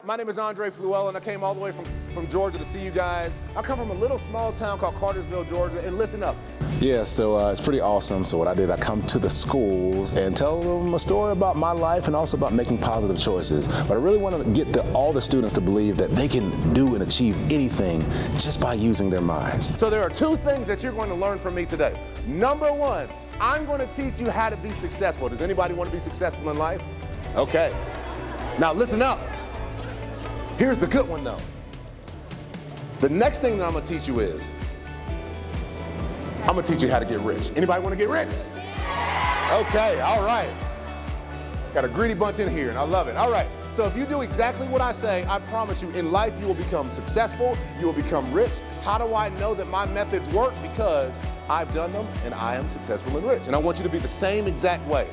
my name is Andre Fluellen. I came all the way from Georgia to see you guys. I come from a little small town called Cartersville, Georgia, and listen up. Yeah, so it's pretty awesome. So what I did, I come to the schools and tell them a story about my life and also about making positive choices. But I really want to get all the students to believe that they can do and achieve anything just by using their minds. So there are two things that you're going to learn from me today. Number one, I'm going to teach you how to be successful. Does anybody want to be successful in life? Okay. Now listen up. Here's the good one though. The next thing that I'm going to teach you is, I'm going to teach you how to get rich. Anybody want to get rich? Okay, all right. Got a greedy bunch in here and I love it. All right, so if you do exactly what I say, I promise you in life you will become successful, you will become rich. How do I know that my methods work? Because I've done them and I am successful and rich. And I want you to be the same exact way.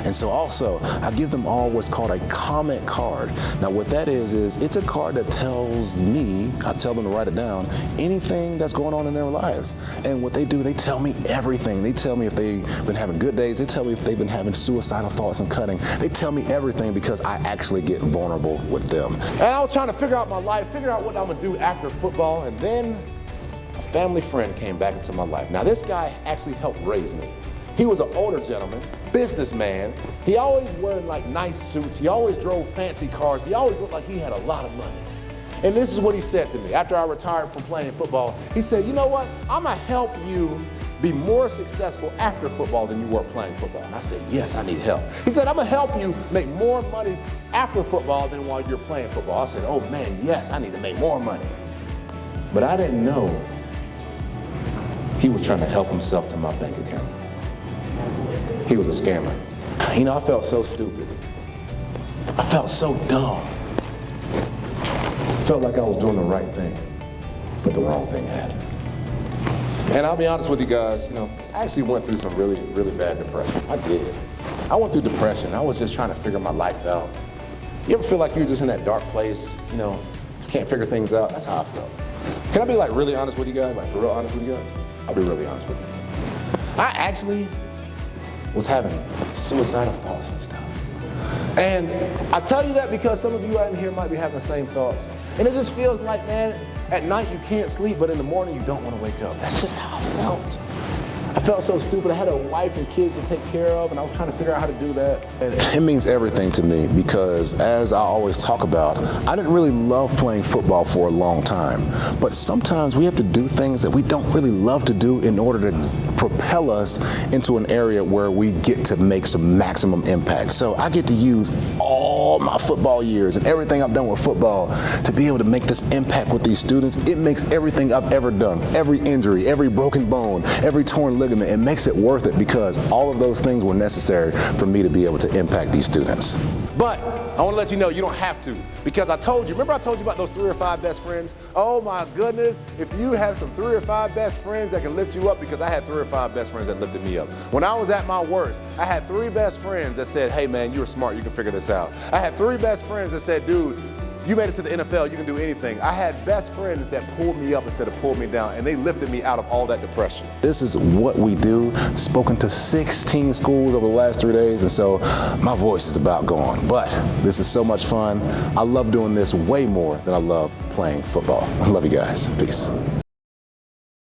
And so also, I give them all what's called a comment card. Now what that is it's a card that tells me, I tell them to write it down, anything that's going on in their lives. And what they do, they tell me everything. They tell me if they've been having good days. They tell me if they've been having suicidal thoughts and cutting. They tell me everything because I actually get vulnerable with them. And I was trying to figure out my life, figure out what I'm gonna do after football, and then a family friend came back into my life. Now this guy actually helped raise me. He was an older gentleman, businessman. He always wore like nice suits. He always drove fancy cars. He always looked like he had a lot of money. And this is what he said to me after I retired from playing football. He said, you know what? I'm gonna help you be more successful after football than you were playing football. And I said, yes, I need help. He said, I'm gonna help you make more money after football than while you're playing football. I said, oh man, yes, I need to make more money. But I didn't know he was trying to help himself to my bank account. He was a scammer. You know, I felt so stupid. I felt so dumb. I felt like I was doing the right thing, but the wrong thing happened. And I'll be honest with you guys, you know, I actually went through some really, really bad depression. I did. I went through depression. I was just trying to figure my life out. You ever feel like you're just in that dark place, you know, just can't figure things out? That's how I felt. Can I be like really honest with you guys? Like for real honest with you guys? I'll be really honest with you. I actually was having suicidal thoughts and stuff. And I tell you that because some of you out in here might be having the same thoughts. And it just feels like, man, at night you can't sleep, but in the morning you don't want to wake up. That's just how I felt. I felt so stupid. I had a wife and kids to take care of, and I was trying to figure out how to do that. And it means everything to me because, as I always talk about, I didn't really love playing football for a long time. But sometimes we have to do things that we don't really love to do in order to propel us into an area where we get to make some maximum impact. So I get to use all my football years and everything I've done with football to be able to make this impact with these students. It makes everything I've ever done, every injury, every broken bone, every torn ligament, it makes it worth it because all of those things were necessary for me to be able to impact these students. But I want to let you know you don't have to, because I told you, remember I told you about those 3 or 5 best friends? Oh my goodness, if you have some 3 or 5 best friends that can lift you up, because I had 3 or 5 best friends that lifted me up. When I was at my worst, I had 3 best friends that said, hey man, you're smart, you can figure this out. I had 3 best friends that said, dude, you made it to the NFL, you can do anything. I had best friends that pulled me up instead of pulled me down, and they lifted me out of all that depression. This is what we do. Spoken to 16 schools over the last 3 days, and so my voice is about gone. But this is so much fun. I love doing this way more than I love playing football. I love you guys. Peace.